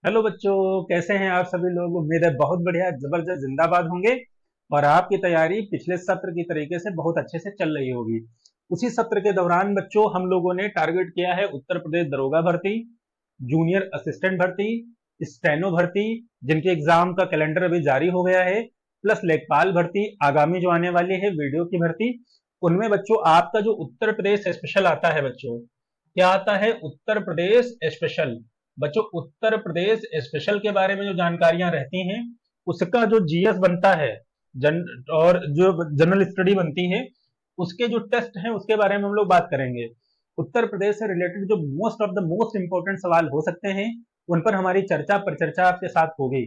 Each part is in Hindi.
हेलो बच्चों, कैसे हैं आप सभी लोग। उम्मीद है बहुत बढ़िया जबरदस्त जिंदाबाद होंगे और आपकी तैयारी पिछले सत्र की तरीके से बहुत अच्छे से चल रही होगी। उसी सत्र के दौरान बच्चों हम लोगों ने टारगेट किया है उत्तर प्रदेश दरोगा भर्ती, जूनियर असिस्टेंट भर्ती, स्टेनो भर्ती जिनके एग्जाम का कैलेंडर अभी जारी हो गया है, प्लस लेखपाल भर्ती आगामी जो आने वाली है वीडियो की भर्ती। उनमें बच्चों आपका जो उत्तर प्रदेश स्पेशल आता है बच्चों, क्या आता है उत्तर प्रदेश स्पेशल। बच्चों उत्तर प्रदेश स्पेशल के बारे में जो जानकारियां रहती हैं उसका जो जीएस बनता है, जन और जो जनरल स्टडी बनती है उसके जो टेस्ट हैं उसके बारे में हम लोग बात करेंगे। उत्तर प्रदेश से रिलेटेड जो most of the most important सवाल हो सकते हैं उन पर हमारी चर्चा परिचर्चा आपके साथ होगी।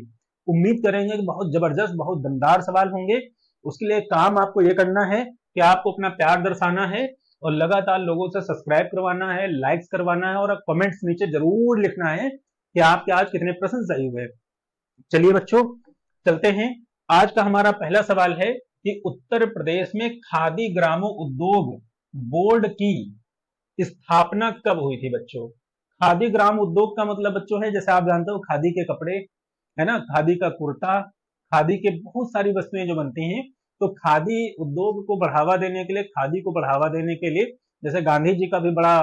उम्मीद करेंगे कि बहुत जबरदस्त बहुत दमदार सवाल होंगे। उसके लिए काम आपको ये करना है कि आपको अपना प्यार दर्शाना है और लगातार लोगों से सब्सक्राइब करवाना है, लाइक्स करवाना है और कमेंट्स नीचे जरूर लिखना है कि आपके आज कितने प्रश्न सही हुए। चलिए बच्चों चलते हैं। आज का हमारा पहला सवाल है कि उत्तर प्रदेश में खादी ग्रामोद्योग बोर्ड की स्थापना कब हुई थी बच्चों। खादी ग्राम उद्योग का मतलब बच्चों है, जैसे आप जानते हो, खादी के कपड़े, है ना, खादी का कुर्ता, खादी के बहुत सारी वस्तुएं जो बनती हैं। तो खादी उद्योग को बढ़ावा देने के लिए, खादी को बढ़ावा देने के लिए जैसे गांधी जी का भी बड़ा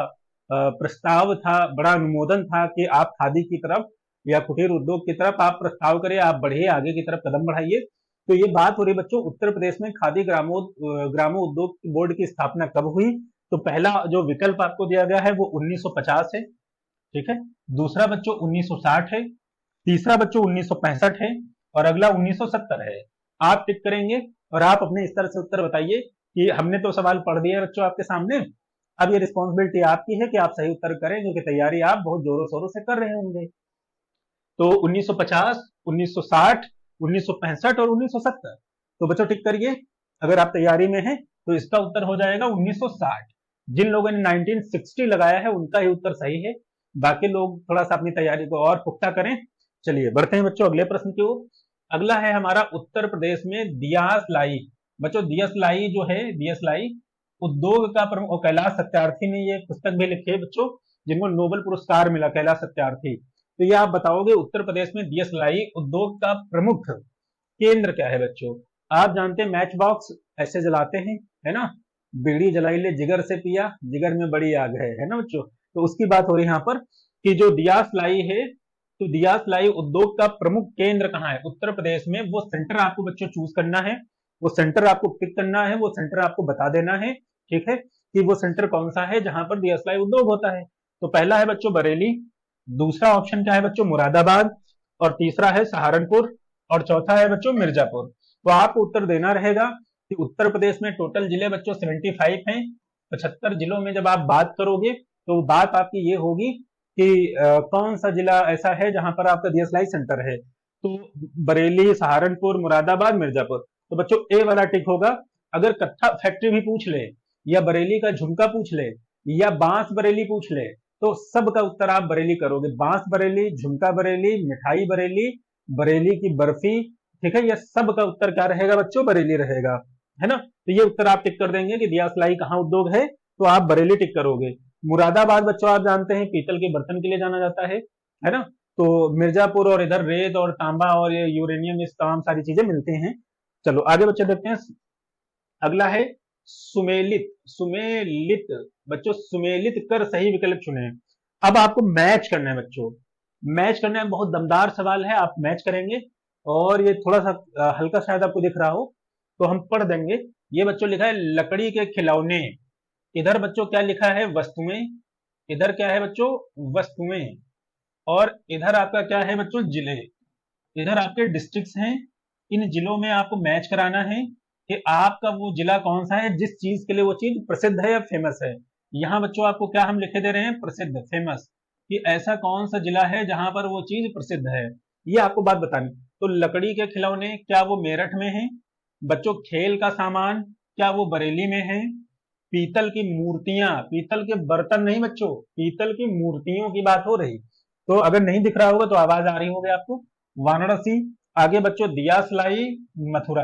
प्रस्ताव था, बड़ा अनुमोदन था कि आप खादी की तरफ या कुटीर उद्योग की तरफ आप प्रस्ताव करिए, आप बढ़िए आगे की तरफ कदम बढ़ाइए। तो ये बात हो रही बच्चों उत्तर प्रदेश में खादी ग्रामो उद्योग बोर्ड की स्थापना कब हुई। तो पहला जो विकल्प आपको दिया गया है वो 1950 है, ठीक है। दूसरा बच्चों 1960 है, तीसरा बच्चों 1965 है और अगला 1970 है। आप टिक करेंगे और आप अपने स्तर से उत्तर बताइए कि हमने तो सवाल पढ़ दिया बच्चों आपके सामने, अब ये रिस्पॉन्सिबिलिटी आपकी है कि आप सही उत्तर करें क्योंकि तैयारी आप बहुत जोरों शोरों से कर रहे होंगे। तो 1950, 1960, 1965 और 1970। तो बच्चों टिक करिए। अगर आप तैयारी में हैं तो इसका उत्तर हो जाएगा 1960। जिन लोगों ने 1960 लगाया है उनका ही उत्तर सही है। बाकी लोग थोड़ा सा अपनी तैयारी को और पुख्ता करें। चलिए बढ़ते हैं बच्चों अगले प्रश्न की ओर। अगला है हमारा उत्तर प्रदेश में दियास लाई। बच्चों दियास लाई जो है, दियास लाई उद्योग का प्रमुख, कैलाश सत्यार्थी ने ये पुस्तक भी लिखी है बच्चों, जिनको नोबेल पुरस्कार मिला, कैलाश सत्यार्थी। तो ये आप बताओगे उत्तर प्रदेश में दियसलाई उद्योग का प्रमुख केंद्र क्या है बच्चों। आप जानते हैं मैच बॉक्स ऐसे जलाते हैं, है ना, बीड़ी जलाई ले जिगर से पिया, जिगर में बड़ी आग है ना बच्चों। तो उसकी बात हो रही है यहाँ पर कि जो दियास लाई है, तो दियास लाई उद्योग का प्रमुख केंद्र कहाँ है उत्तर प्रदेश में, वो सेंटर आपको बच्चों चूज करना है, वो सेंटर आपको पिक करना है, वो सेंटर आपको बता देना है, ठीक है, कि वो सेंटर कौन सा है जहां पर दियासलाई उद्योग होता है। तो पहला है बच्चों बरेली, दूसरा ऑप्शन क्या है बच्चों मुरादाबाद, और तीसरा है सहारनपुर, और चौथा है बच्चों मिर्जापुर। तो आपको उत्तर देना रहेगा कि उत्तर प्रदेश में टोटल जिले बच्चों 75 हैं। 75 जिलों में जब आप बात करोगे तो बात आपकी ये होगी कि कौन सा जिला ऐसा है जहां पर आपका डीएसएलआई सेंटर है। तो बरेली, सहारनपुर, मुरादाबाद, मिर्जापुर। तो बच्चों ए वाला टिक होगा। अगर कत्था फैक्ट्री भी पूछ ले, या बरेली का झुमका पूछ ले, या बांस बरेली पूछ ले, तो सब का उत्तर आप बरेली करोगे। बांस बरेली, झुमका बरेली, मिठाई बरेली, बरेली की बर्फी, ठीक है, ये सब का उत्तर क्या रहेगा बच्चों, बरेली रहेगा, है ना। तो ये उत्तर आप टिक कर देंगे कि दियासलाई कहाँ उद्योग है, तो आप बरेली टिक करोगे। मुरादाबाद बच्चों आप जानते हैं पीतल के बर्तन के लिए जाना जाता है ना। तो मिर्जापुर और इधर रेत और तांबा और ये यूरेनियम, इस तमाम सारी चीजें मिलती हैं। चलो आगे बच्चे देखते हैं। अगला है सुमेलित। सुमेलित बच्चों, सुमेलित कर सही विकल्प चुने। अब आपको मैच करना है बच्चों, मैच करना है, बहुत दमदार सवाल है, आप मैच करेंगे। और ये थोड़ा सा हल्का शायद आपको दिख रहा हो तो हम पढ़ देंगे। ये बच्चों लिखा है लकड़ी के खिलौने, इधर बच्चों क्या लिखा है वस्तुएं, इधर क्या है बच्चों वस्तुएं, और इधर आपका क्या है बच्चों जिले, इधर आपके डिस्ट्रिक्ट्स हैं। इन जिलों में आपको मैच कराना है कि आपका वो जिला कौन सा है जिस चीज के लिए वो चीज प्रसिद्ध है या फेमस है। यहाँ बच्चों आपको क्या हम लिखे दे रहे हैं, प्रसिद्ध, फेमस, कि ऐसा कौन सा जिला है जहां पर वो चीज प्रसिद्ध है, ये आपको बात बतानी। तो लकड़ी के खिलौने क्या वो मेरठ में है बच्चों, खेल का सामान क्या वो बरेली में है, पीतल की मूर्तियां, पीतल के बर्तन नहीं बच्चों, पीतल की मूर्तियों की बात हो रही। तो अगर नहीं दिख रहा होगा तो आवाज आ रही होगी आपको, वाराणसी। आगे बच्चों दियासलाई, मथुरा।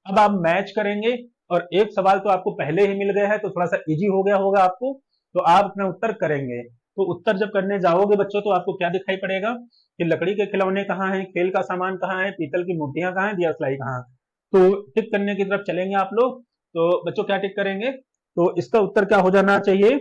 अब आप मैच करेंगे और एक सवाल तो आपको पहले ही मिल गया है तो थोड़ा सा इजी हो गया होगा आपको, तो आप अपना उत्तर करेंगे। तो उत्तर जब करने जाओगे बच्चों तो आपको क्या दिखाई पड़ेगा कि लकड़ी के खिलौने कहाँ हैं, खेल का सामान कहाँ है, पीतल की मूर्तियां कहाँ है, दिया सलाई कहाँ है। तो टिक करने की तरफ चलेंगे आप लोग। तो बच्चों क्या टिक करेंगे, तो इसका उत्तर क्या हो जाना चाहिए,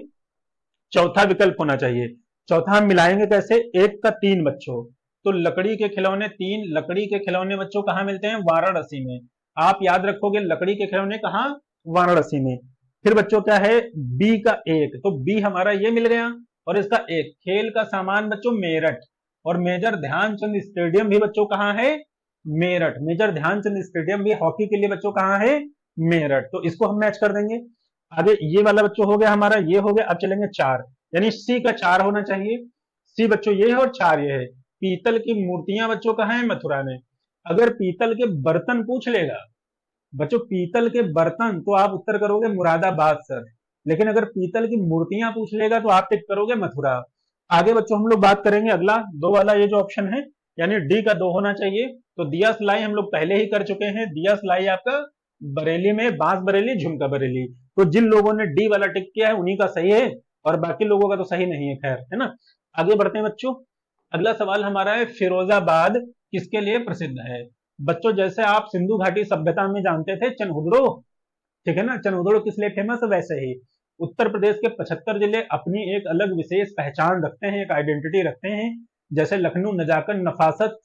चौथा विकल्प होना चाहिए। चौथा हम मिलाएंगे कैसे, एक का तीन बच्चों, तो लकड़ी के खिलौने तीन, लकड़ी के खिलौने बच्चों कहाँ मिलते हैं, वाराणसी में। आप याद रखोगे लकड़ी के खिलौने कहाँ, वाराणसी में। फिर बच्चों क्या है, बी का एक, तो बी हमारा ये मिल गया, और इसका एक, खेल का सामान बच्चों मेरठ, और मेजर ध्यानचंद स्टेडियम भी बच्चों कहाँ है, मेरठ। मेजर ध्यानचंद स्टेडियम भी हॉकी के लिए बच्चों कहाँ है, मेरठ। तो इसको हम मैच कर देंगे। आगे ये वाला बच्चों हो गया हमारा, ये हो गया। अब चलेंगे चार, यानी सी का चार होना चाहिए। सी बच्चों ये है और चार ये है। पीतल की मूर्तियां बच्चों कहाँ है, मथुरा में। अगर पीतल के बर्तन पूछ लेगा बच्चों, पीतल के बर्तन, तो आप उत्तर करोगे मुरादाबाद सर। लेकिन अगर पीतल की मूर्तियां पूछ लेगा तो आप टिक करोगे मथुरा। आगे बच्चों हम लोग बात करेंगे अगला दो वाला, ये जो ऑप्शन है, यानी डी का दो होना चाहिए। तो दिया सलाई हम लोग पहले ही कर चुके हैं। दिया सलाई आपका बरेली में, बांस बरेली, झुमका बरेली। तो जिन लोगों ने डी वाला टिक किया है उन्हीं का सही है, और बाकी लोगों का तो सही नहीं है, खैर, है ना। आगे बढ़ते हैं बच्चों। अगला सवाल हमारा है, फिरोजाबाद किसके लिए प्रसिद्ध है। बच्चों जैसे आप सिंधु घाटी सभ्यता में जानते थे चनहुदड़ो, ठीक है ना, चनहुदड़ो किस लिए फेमस है, वैसे ही उत्तर प्रदेश के 75 जिले अपनी एक अलग विशेष पहचान रखते हैं, एक आइडेंटिटी रखते हैं। जैसे लखनऊ नजाकत नफासत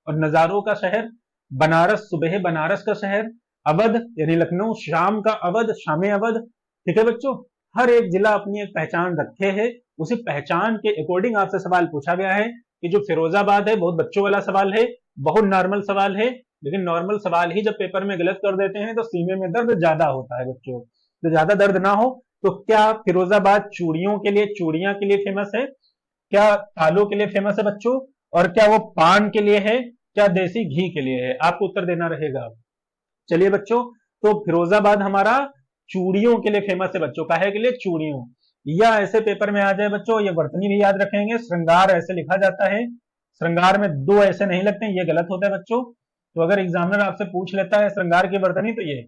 और नजारों का शहर, बनारस सुबह बनारस का शहर, अवध यानी लखनऊ शाम का अवध, शामे अवध, ठीक है बच्चों। हर एक जिला अपनी एक पहचान रखे है, उसी पहचान के अकॉर्डिंग आपसे सवाल पूछा गया है। कि जो फिरोजाबाद है बहुत बच्चों वाला सवाल है, बहुत नॉर्मल सवाल है, लेकिन नॉर्मल सवाल ही जब पेपर में गलत कर देते हैं तो सीने में दर्द ज्यादा होता है बच्चों। तो ज्यादा दर्द ना हो, तो क्या फिरोजाबाद चूड़ियों के लिए, चूड़ियां के लिए फेमस है, क्या तालों के लिए फेमस है बच्चों, और क्या वो पान के लिए है, क्या देसी घी के लिए है, आपको उत्तर देना रहेगा। चलिए बच्चों, तो फिरोजाबाद हमारा चूड़ियों के लिए फेमस है बच्चों, काहे के लिए, चूड़ियों। या ऐसे पेपर में आ जाए बच्चों, ये वर्तनी भी याद रखेंगे, श्रृंगार ऐसे लिखा जाता है, श्रृंगार में दो ऐसे नहीं लगते, ये गलत होता है बच्चों। तो अगर एग्जामिनर आपसे पूछ लेता है श्रृंगार की वर्तनी, तो ये,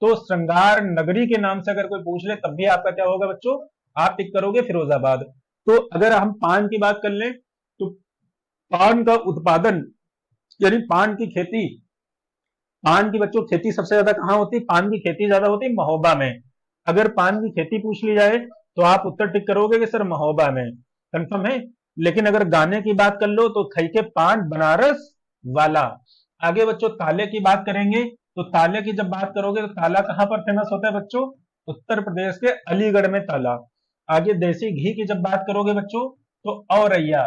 तो श्रृंगार नगरी के नाम से अगर कोई पूछ ले तब भी आपका क्या होगा बच्चों, आप टिक करोगे फिरोजाबाद। तो अगर हम पान की बात कर लें, तो पान का उत्पादन यानी पान की खेती, पान की बच्चों खेती सबसे ज्यादा कहां होती है, पान की खेती ज्यादा होती है महोबा में। अगर पान की खेती पूछ ली जाए तो आप उत्तर टिक करोगे कि सर महोबा में, कंफर्म है। लेकिन अगर गाने की बात कर लो तो खई के पान बनारस वाला। आगे बच्चों ताले की बात करेंगे, तो ताले की जब बात करोगे तो ताला कहां पर फेमस होता है बच्चों, उत्तर प्रदेश के अलीगढ़ में ताला। आगे देसी घी की जब बात करोगे बच्चों, तो औरैया,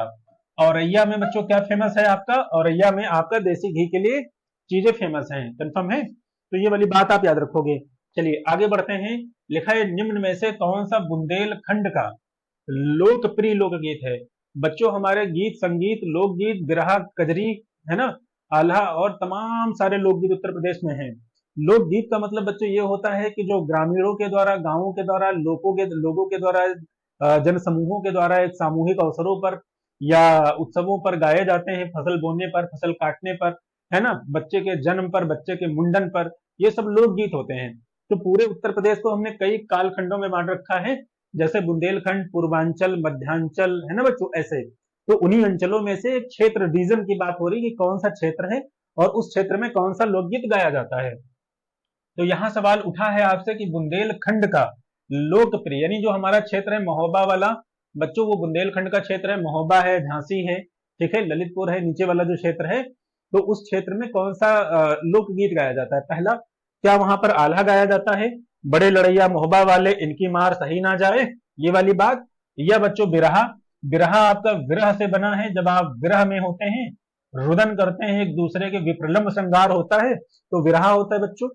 औरैया में बच्चों क्या फेमस है आपका, औरैया में आपका देसी घी के लिए चीजें फेमस हैं, कंफर्म है। तो ये वाली बात आप याद रखोगे। चलिए आगे बढ़ते हैं। लिखा है निम्न में से कौन सा बुंदेलखंड का लोकप्रिय लोकगीत है। बच्चों हमारे गीत संगीत लोकगीत बिरहा कजरी, है ना, आल्हा और तमाम सारे लोकगीत उत्तर प्रदेश में हैं। लोकगीत का मतलब बच्चों ये होता है कि जो ग्रामीणों के द्वारा, गांवों के द्वारा, लोगों के द्वारा, जन समूहों के द्वारा एक सामूहिक अवसरों पर या उत्सवों पर गाए जाते हैं, फसल बोने पर, फसल काटने पर, है ना, बच्चे के जन्म पर, बच्चे के मुंडन पर, ये सब लोकगीत होते हैं। तो पूरे उत्तर प्रदेश को हमने कई कालखंडों में बांट रखा है, जैसे बुंदेलखंड, पूर्वांचल, मध्यांचल, है ना बच्चों, ऐसे। तो उन्हीं अंचलों में से एक क्षेत्र, रीजन की बात हो रही कि कौन सा क्षेत्र है और उस क्षेत्र में कौन सा लोकगीत गाया जाता है। तो यहां सवाल उठा है आपसे कि बुंदेलखंड का लोकप्रिय, यानी जो हमारा क्षेत्र है महोबा वाला, बच्चों वो बुंदेलखंड का क्षेत्र है, महोबा है, झांसी है, ठीक है, ललितपुर है, नीचे वाला जो क्षेत्र है, तो उस क्षेत्र में कौन सा लोकगीत गाया जाता है। पहला, क्या वहां पर आल्हा गाया जाता है, बड़े लड़ैया महोबा वाले इनकी मार सही ना जाए, ये वाली बात। या बच्चों बिरहा, बिरहा आपका विरह से बना है, जब आप विरह में होते हैं, रुदन करते हैं एक दूसरे के, विप्रलंब श्रृंगार होता है, तो विरहा होता है बच्चों।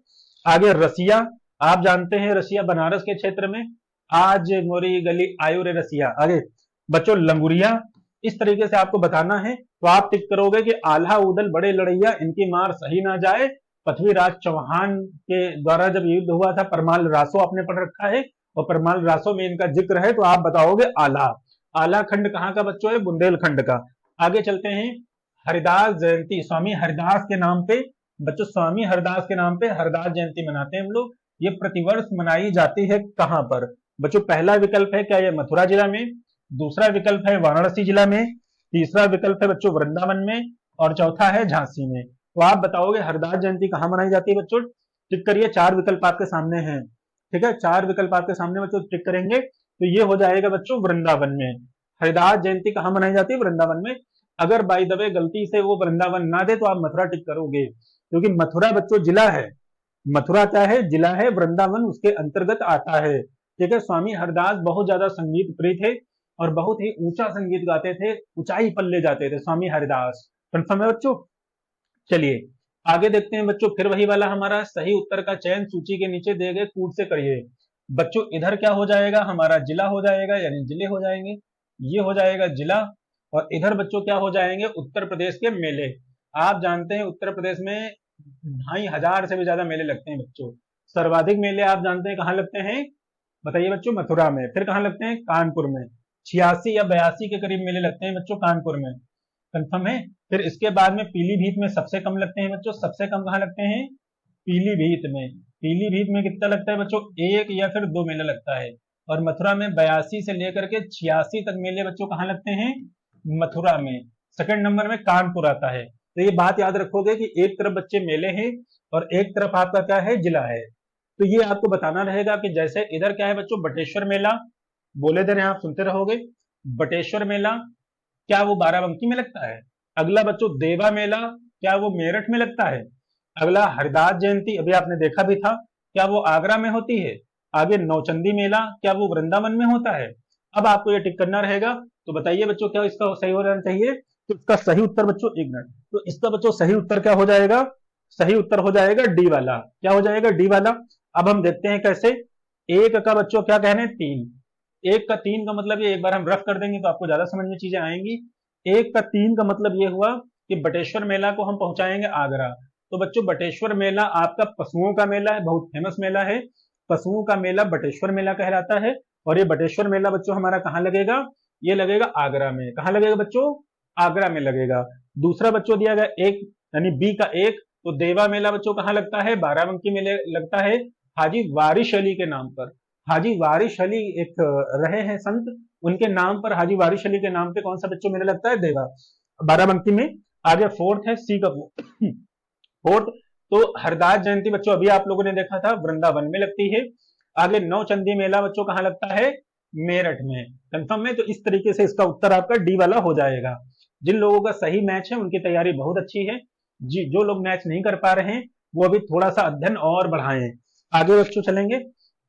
आगे रसिया, आप जानते हैं रसिया बनारस के क्षेत्र में, आज मोरी गली आयु रे रसिया। आगे बच्चों लंगुरिया, इस तरीके से आपको बताना है, तो आप टिक करोगे कि आल्हा उदल बड़े लड़ैया इनकी मार सही ना जाए। पृथ्वीराज चौहान के द्वारा जब युद्ध हुआ था, परमाल रासो आपने पढ़ रखा है, और परमाल रासो में इनका जिक्र है, तो आप बताओगे आल्हा। आल्हा खंड कहां का बच्चों है, बुंदेलखंड का। आगे चलते हैं, हरिदास जयंती, स्वामी हरिदास के नाम पे, बच्चों स्वामी हरिदास के नाम पे हरिदास जयंती मनाते हैं हम लोग। ये प्रतिवर्ष मनाई जाती है कहां पर बच्चों, पहला विकल्प है क्या ये मथुरा जिला में, दूसरा विकल्प है वाराणसी जिला में, तीसरा विकल्प है बच्चों वृंदावन में, और चौथा है झांसी में। तो आप बताओगे हरदास जयंती कहाँ मनाई जाती है बच्चों? टिक करिए, चार विकल्प आपके सामने हैं। ठीक है, चार विकल्प आपके सामने बच्चों, टिक करेंगे तो ये हो जाएगा बच्चों वृंदावन में। हरिदास जयंती कहाँ मनाई जाती है? वृंदावन में। अगर बाय द वे गलती से वो वृंदावन ना दे तो आप मथुरा टिक करोगे, क्योंकि मथुरा बच्चों जिला है। मथुरा क्या है? जिला है। वृंदावन उसके अंतर्गत आता है। ठीक है, स्वामी हरदास बहुत ज्यादा संगीत प्रिय थे और बहुत ही ऊंचा संगीत गाते थे, ऊंचाई पर ले जाते थे स्वामी हरिदास। कंफर्म है बच्चों? चलिए आगे देखते हैं बच्चों, फिर वही वाला हमारा सही उत्तर का चयन सूची के नीचे दिए गए कूट से करिए। बच्चों इधर क्या हो जाएगा? हमारा जिला हो जाएगा, यानी जिले हो जाएंगे, ये हो जाएगा जिला। और इधर बच्चों क्या हो जाएंगे? उत्तर प्रदेश के मेले। आप जानते हैं उत्तर प्रदेश में 2500 से भी ज्यादा मेले लगते हैं बच्चों। सर्वाधिक मेले आप जानते हैं कहाँ लगते हैं? बताइए बच्चों। मथुरा में। फिर कहाँ लगते हैं? कानपुर में। 86 या 82 के करीब मेले लगते हैं बच्चों कानपुर में। कंफर्म है? फिर इसके बाद में पीलीभीत में सबसे कम लगते हैं बच्चों। सबसे कम कहाँ लगते हैं? पीलीभीत में। पीलीभीत में कितना लगता है बच्चों? एक या फिर दो मेला लगता है। और मथुरा में 82 से लेकर के 86 तक मेले बच्चों कहाँ लगते हैं? मथुरा में। सेकंड नंबर में कानपुर आता है। तो ये बात याद रखोगे कि एक तरफ बच्चे मेले हैं और एक तरफ आपका क्या है? जिला है। तो ये आपको बताना रहेगा कि जैसे इधर क्या है बच्चों? बटेश्वर मेला, बोले दे रहे हैं आप, सुनते रहोगे। बटेश्वर मेला क्या वो बाराबंकी में लगता है? अगला बच्चों देवा मेला, क्या वो मेरठ में लगता है? अगला हरदास जयंती, अभी आपने देखा भी था, क्या वो आगरा में होती है? आगे नौचंदी मेला, क्या वो वृंदावन में होता है? अब आपको ये टिक करना रहेगा। तो बताइए बच्चों क्या इसका सही हो जाना चाहिए? तो इसका सही उत्तर बच्चों, एक मिनट, तो इसका बच्चों सही उत्तर क्या हो जाएगा? सही उत्तर हो जाएगा डी वाला। क्या हो जाएगा? डी वाला। अब हम देखते हैं कैसे। एक का बच्चों क्या कह रहे हैं? तीन। एक का तीन का मतलब ये, एक बार हम रफ कर देंगे तो आपको ज्यादा समझ में चीजें आएंगी। एक का तीन का मतलब ये हुआ कि बटेश्वर मेला को हम पहुंचाएंगे आगरा। तो बच्चों बटेश्वर मेला आपका पशुओं का मेला है, बहुत फेमस मेला है। पशुओं का मेला बटेश्वर मेला कहलाता है। और ये बटेश्वर मेला बच्चों हमारा कहाँ लगेगा? ये लगेगा आगरा में। कहाँ लगेगा बच्चों? आगरा में लगेगा। दूसरा बच्चों दिया गया एक, यानी बी का एक, तो देवा मेला बच्चों कहाँ लगता है? बाराबंकी मेले लगता है, हाजी वारिश अली के नाम पर। हाजी वारिश अली एक रहे हैं संत, उनके नाम पर, हाजी वारिश अली के नाम पे कौन सा बच्चों मेला लगता है? देवा, बाराबंकी में। आगे फोर्थ है सी का फोर्थ। तो हरदास जयंती बच्चों अभी आप लोगों ने देखा था वृंदावन में लगती है। आगे नौचंदी मेला बच्चों कहाँ लगता है? मेरठ में। कंफर्म है? तो इस तरीके से इसका उत्तर आपका डी वाला हो जाएगा। जिन लोगों का सही मैच है उनकी तैयारी बहुत अच्छी है जी। जो लोग मैच नहीं कर पा रहे हैं वो अभी थोड़ा सा अध्ययन और बढ़ाएं। आगे बच्चों चलेंगे।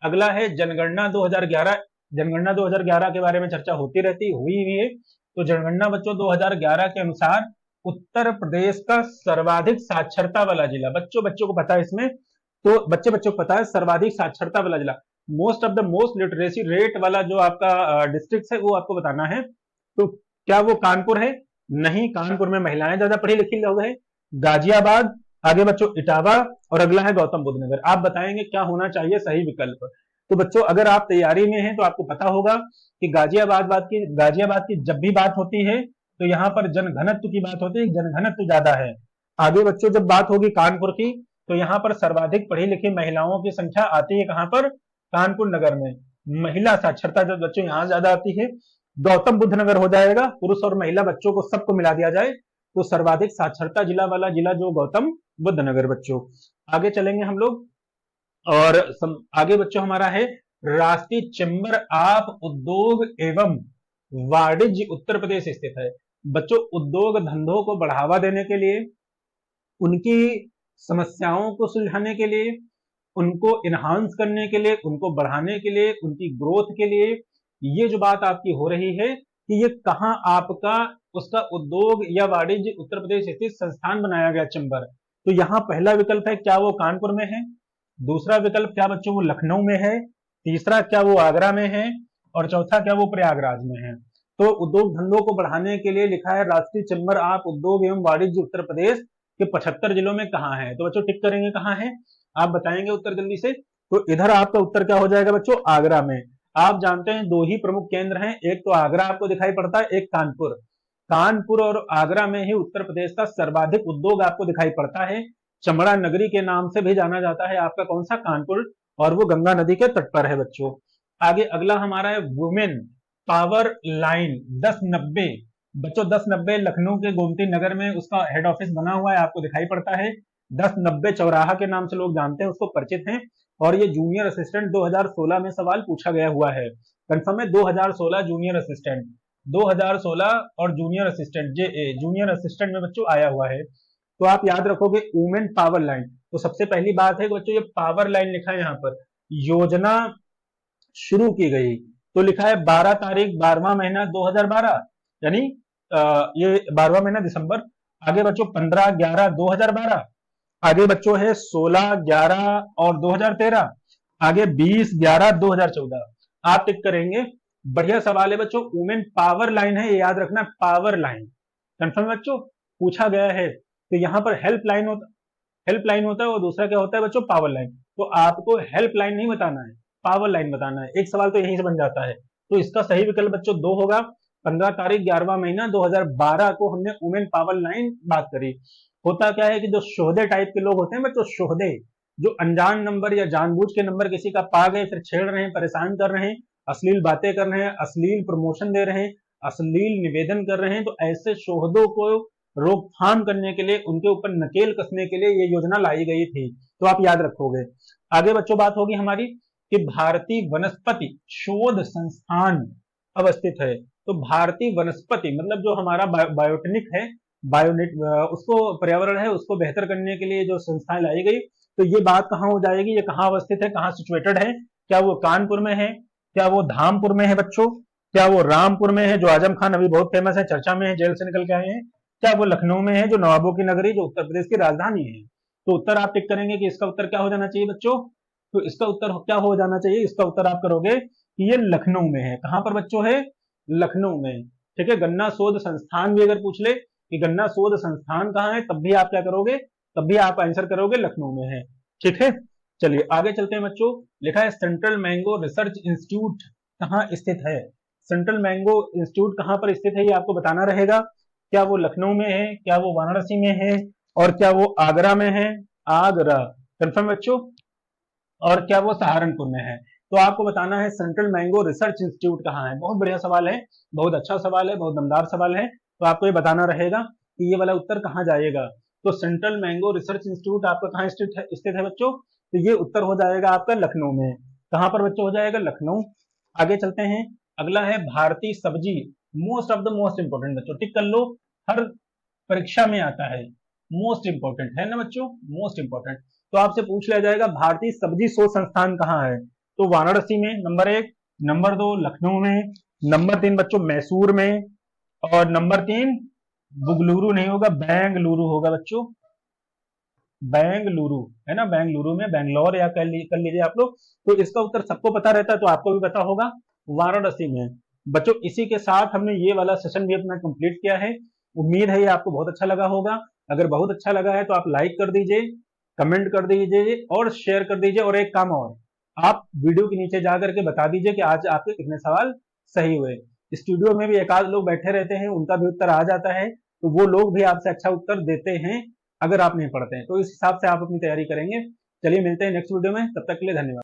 अगला है जनगणना 2011। जनगणना 2011 के बारे में चर्चा होती रहती हुई है। तो जनगणना बच्चों 2011 के अनुसार उत्तर प्रदेश का सर्वाधिक साक्षरता वाला जिला, बच्चों को पता है इसमें, तो बच्चों को पता है सर्वाधिक साक्षरता वाला जिला, most of the most literacy rate वाला जो आपका डिस्ट्रिक्ट है वो आपको बताना है। तो क्या वो कानपुर है? नहीं, कानपुर में महिलाएं ज्यादा पढ़ी लिखी लोग हैं। गाजियाबाद, आगे बच्चों इटावा, और अगला है गौतम बुद्ध नगर। आप बताएंगे क्या होना चाहिए सही विकल्प। तो बच्चों अगर आप तैयारी में हैं तो आपको पता होगा कि गाजियाबाद की जब भी बात होती है तो यहाँ पर जनघनत्व की बात होती है, जनघनत्व ज्यादा है। आगे बच्चों जब बात होगी कानपुर की तो यहाँ पर सर्वाधिक पढ़ी लिखी महिलाओं की संख्या आती है कहाँ पर? कानपुर नगर में। महिला साक्षरता जब बच्चों यहाँ ज्यादा आती है। गौतम बुद्ध नगर हो जाएगा, पुरुष और महिला बच्चों को सबको मिला दिया जाए तो सर्वाधिक साक्षरता जिला वाला जिला जो गौतम बुद्ध नगर बच्चों। आगे चलेंगे हम लोग। और आगे बच्चों हमारा है राष्ट्रीय चैम्बर ऑफ उद्योग एवं वाणिज्य उत्तर प्रदेश स्थित है। बच्चों उद्योग धंधों को बढ़ावा देने के लिए, उनकी समस्याओं को सुलझाने के लिए, उनको इनहांस करने के लिए, उनको बढ़ाने के लिए, उनकी ग्रोथ के लिए, ये जो बात आपकी हो रही है कि ये कहां आपका उसका उद्योग या वाणिज्य उत्तर प्रदेश स्थित संस्थान बनाया गया चैम्बर। तो यहाँ पहला विकल्प है क्या वो कानपुर में है? दूसरा विकल्प क्या बच्चों वो लखनऊ में है? तीसरा क्या वो आगरा में है? और चौथा क्या वो प्रयागराज में है? तो उद्योग धंधों को बढ़ाने के लिए लिखा है राष्ट्रीय चैम्बर ऑफ उद्योग एवं वाणिज्य उत्तर प्रदेश के 75 जिलों में कहाँ है? तो बच्चों टिक करेंगे कहाँ है, आप बताएंगे उत्तर जल्दी से। तो इधर आपका उत्तर क्या हो जाएगा बच्चों? आगरा में। आप जानते हैं दो ही प्रमुख केंद्र हैं, एक तो आगरा आपको दिखाई पड़ता है, एक कानपुर। कानपुर और आगरा में ही उत्तर प्रदेश का सर्वाधिक उद्योग आपको दिखाई पड़ता है। चमड़ा नगरी के नाम से भी जाना जाता है आपका कौन सा? कानपुर, और वो गंगा नदी के तट पर है बच्चों। आगे अगला हमारा है वुमेन। पावर लाइन 1090 बच्चों, 1090 लखनऊ के गोमती नगर में उसका हेड ऑफिस बना हुआ है, आपको दिखाई पड़ता है। 1090 चौराहा के नाम से लोग जानते हैं, उसको परिचित हैं। और ये जूनियर असिस्टेंट 2016 में सवाल पूछा गया हुआ है, कंफर्म है। 2016 जूनियर असिस्टेंट, 2016 और जूनियर असिस्टेंट जूनियर असिस्टेंट में बच्चों आया हुआ है। तो आप याद रखोगे वुमेन पावर लाइन। तो सबसे पहली बात है बच्चों, ये पावर लाइन लिखा है यहाँ पर, योजना शुरू की गई तो लिखा है 12 तारीख 12वां महीना 2012, यानी ये 12वां महीना दिसंबर। आगे बच्चों 15/11/2012, आगे बच्चों है 16/11 और 2013, आगे 20/11/2014। आप टिक करेंगे। बढ़िया सवाल है बच्चों, वुमेन पावर लाइन है, ये याद रखना, पावर लाइन कंफर्म बच्चों, पूछा गया है। तो यहाँ पर हेल्पलाइन होता है और दूसरा क्या होता है बच्चों, पावर लाइन। तो आपको हेल्पलाइन नहीं बताना है, पावर लाइन बताना है। एक सवाल तो यहीं से बन जाता है। तो इसका सही विकल्प बच्चों 2 होगा। 15 तारीख 11वां महीना 2012 को हमने वुमेन पावर लाइन बात करी। होता क्या है कि जो शोहदे टाइप के लोग होते हैं बच्चों, शोहदे, जो अनजान नंबर या जानबूझ के नंबर किसी का पा गए, फिर छेड़ रहे हैं, परेशान कर रहे हैं, अश्लील बातें कर रहे हैं, अश्लील प्रमोशन दे रहे हैं, अश्लील निवेदन कर रहे हैं, तो ऐसे शोहदों को रोकथाम करने के लिए, उनके ऊपर नकेल कसने के लिए ये योजना लाई गई थी। तो आप याद रखोगे। आगे बच्चों बात होगी हमारी कि भारतीय वनस्पति शोध संस्थान अवस्थित है। तो भारतीय वनस्पति मतलब जो हमारा बायोटिनिक है, बायोनिट उसको पर्यावरण है, उसको बेहतर करने के लिए जो संस्थाएं लाई गई। तो ये बात कहाँ हो जाएगी, ये कहाँ अवस्थित है, कहाँ सिचुएटेड है? क्या वो कानपुर में है, क्या वो धामपुर में है बच्चों, क्या वो रामपुर में है जो आजम खान अभी बहुत फेमस है, चर्चा में है, जेल से निकल के आए हैं, क्या वो लखनऊ में है जो नवाबों की नगरी, जो उत्तर प्रदेश की राजधानी है? तो उत्तर आप टिक करेंगे कि इसका उत्तर क्या हो जाना चाहिए बच्चों? तो इसका उत्तर क्या हो जाना चाहिए? इसका उत्तर आप करोगे कि ये लखनऊ में है। कहां पर बच्चों है? लखनऊ में। ठीक है, गन्ना शोध संस्थान भी अगर पूछ ले कि गन्ना शोध संस्थान कहाँ है, तब भी आप क्या करोगे? तब भी आप आंसर करोगे लखनऊ में है। ठीक है, चलिए आगे चलते हैं बच्चों। लिखा है सेंट्रल मैंगो रिसर्च इंस्टीट्यूट कहाँ स्थित है? सेंट्रल मैंगो इंस्टीट्यूट कहाँ पर स्थित है ये आपको बताना रहेगा। क्या वो लखनऊ में है, क्या वो वाराणसी में है, और क्या वो आगरा में है? आगरा कंफर्म बच्चों। और क्या वो सहारनपुर में है? तो आपको बताना है सेंट्रल मैंगो रिसर्च इंस्टीट्यूट कहाँ है। बहुत बढ़िया सवाल है, बहुत अच्छा सवाल है, बहुत दमदार सवाल है। तो आपको ये बताना रहेगा कि ये वाला उत्तर कहाँ जाएगा। तो सेंट्रल मैंगो रिसर्च इंस्टीट्यूट आपका कहाँ स्थित है बच्चों? तो ये उत्तर हो जाएगा आपका लखनऊ में। कहां पर बच्चों हो जाएगा? लखनऊ। आगे चलते हैं, अगला है भारतीय सब्जी, most of the most important बच्चों, टिक कर लो, हर परीक्षा में आता है, मोस्ट इंपोर्टेंट है ना बच्चों, मोस्ट इंपोर्टेंट। तो आपसे पूछ लिया जाएगा भारतीय सब्जी शोध संस्थान कहाँ है? तो वाराणसी में नंबर 1, नंबर 2 लखनऊ में, नंबर 3 बच्चों मैसूर में, और नंबर 3 बुगलुरु नहीं होगा, बेंगलुरु होगा बच्चों, बेंगलुरु है ना, बेंगलुरु में, बेंगलोर या कर लीजिए आप लोग। तो इसका उत्तर सबको पता रहता है, तो आपको भी पता होगा, वाराणसी में। बच्चों इसी के साथ हमने ये वाला सेशन भी अपना कंप्लीट किया है। उम्मीद है ये आपको बहुत अच्छा लगा होगा। अगर बहुत अच्छा लगा है तो आप लाइक कर दीजिए, कमेंट कर दीजिए और शेयर कर दीजिए। और एक काम और, आप वीडियो के नीचे जा करके बता दीजिए कि आज आपके कितने सवाल सही हुए। स्टूडियो में भी एक आध लोग बैठे रहते हैं, उनका भी उत्तर आ जाता है, तो वो लोग भी आपसे अच्छा उत्तर देते हैं अगर आप नहीं पढ़ते हैं। तो इस हिसाब से आप अपनी तैयारी करेंगे। चलिए मिलते हैं नेक्स्ट वीडियो में, तब तक के लिए धन्यवाद।